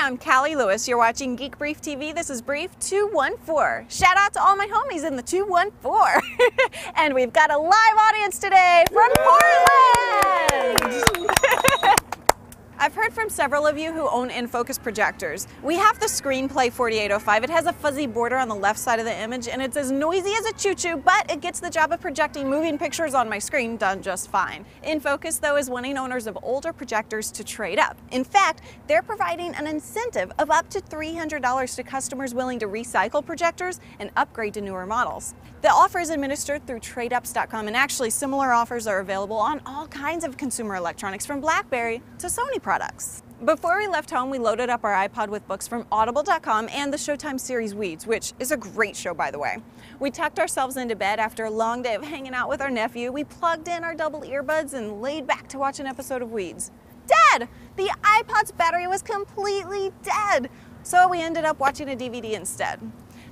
I'm Callie Lewis. You're watching Geek Brief TV. This is Brief 214. Shout out to all my homies in the 214. And we've got a live audience today from Portland. I've heard from several of you who own in-focus projectors. We have the Screenplay 4805. It has a fuzzy border on the left side of the image and it's as noisy as a choo-choo, but it gets the job of projecting moving pictures on my screen done just fine. In-Focus, though, is wanting owners of older projectors to trade up. In fact, they're providing an incentive of up to $300 to customers willing to recycle projectors and upgrade to newer models. The offer is administered through TradeUps.com, and actually similar offers are available on all kinds of consumer electronics, from BlackBerry to Sony products. Before we left home, we loaded up our iPod with books from Audible.com and the Showtime series Weeds, which is a great show, by the way. We tucked ourselves into bed after a long day of hanging out with our nephew. We plugged in our double earbuds and laid back to watch an episode of Weeds. Dead! The iPod's battery was completely dead, so we ended up watching a DVD instead.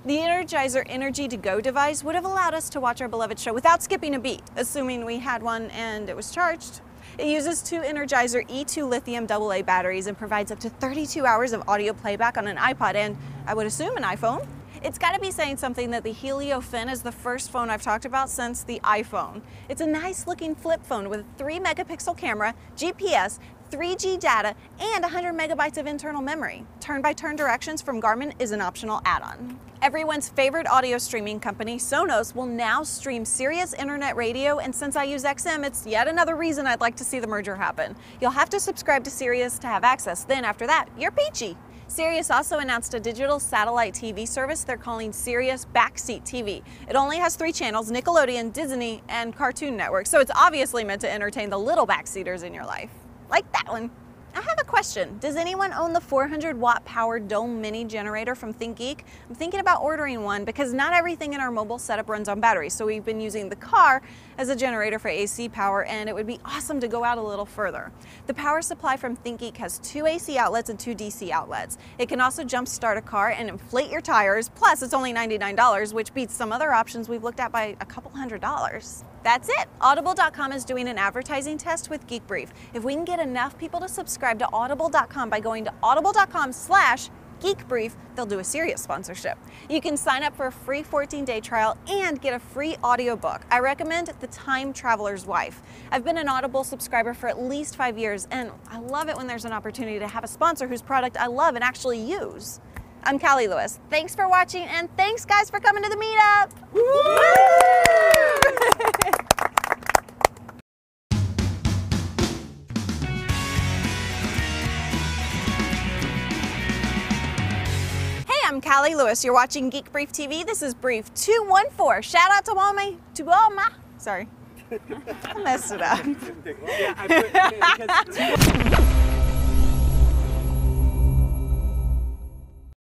The Energizer Energi to-go device would have allowed us to watch our beloved show without skipping a beat, assuming we had one and it was charged. It uses two Energizer E2 lithium AA batteries and provides up to 32 hours of audio playback on an iPod and, I would assume, an iPhone. It's got to be saying something that the Helio Fin is the first phone I've talked about since the iPhone. It's a nice looking flip phone with a 3-megapixel camera, GPS, 3G data, and 100 megabytes of internal memory. Turn-by-turn directions from Garmin is an optional add-on. Everyone's favorite audio streaming company, Sonos, will now stream Sirius internet radio, and since I use XM, it's yet another reason I'd like to see the merger happen. You'll have to subscribe to Sirius to have access, then after that, you're peachy. Sirius also announced a digital satellite TV service they're calling Sirius Backseat TV. It only has 3 channels: Nickelodeon, Disney, and Cartoon Network, so it's obviously meant to entertain the little backseaters in your life. Like that one. I have a question. Does anyone own the 400-watt powered dome mini generator from ThinkGeek? I'm thinking about ordering one because not everything in our mobile setup runs on batteries, so we've been using the car as a generator for AC power, and it would be awesome to go out a little further. The power supply from ThinkGeek has 2 AC outlets and 2 DC outlets. It can also jump start a car and inflate your tires, plus it's only $99, which beats some other options we've looked at by a couple $100s. That's it. Audible.com is doing an advertising test with Geek Brief. If we can get enough people to subscribe to Audible.com by going to audible.com/geekbrief, they'll do a Sirius sponsorship. You can sign up for a free 14-day trial and get a free audiobook. I recommend The Time Traveler's Wife. I've been an Audible subscriber for at least 5 years, and I love it when there's an opportunity to have a sponsor whose product I love and actually use. I'm Callie Lewis. Thanks for watching, and thanks guys for coming to the meetup. I'm Callie Lewis. You're watching Geek Brief TV. This is Brief 214. Shout out to all my, sorry. I messed it up.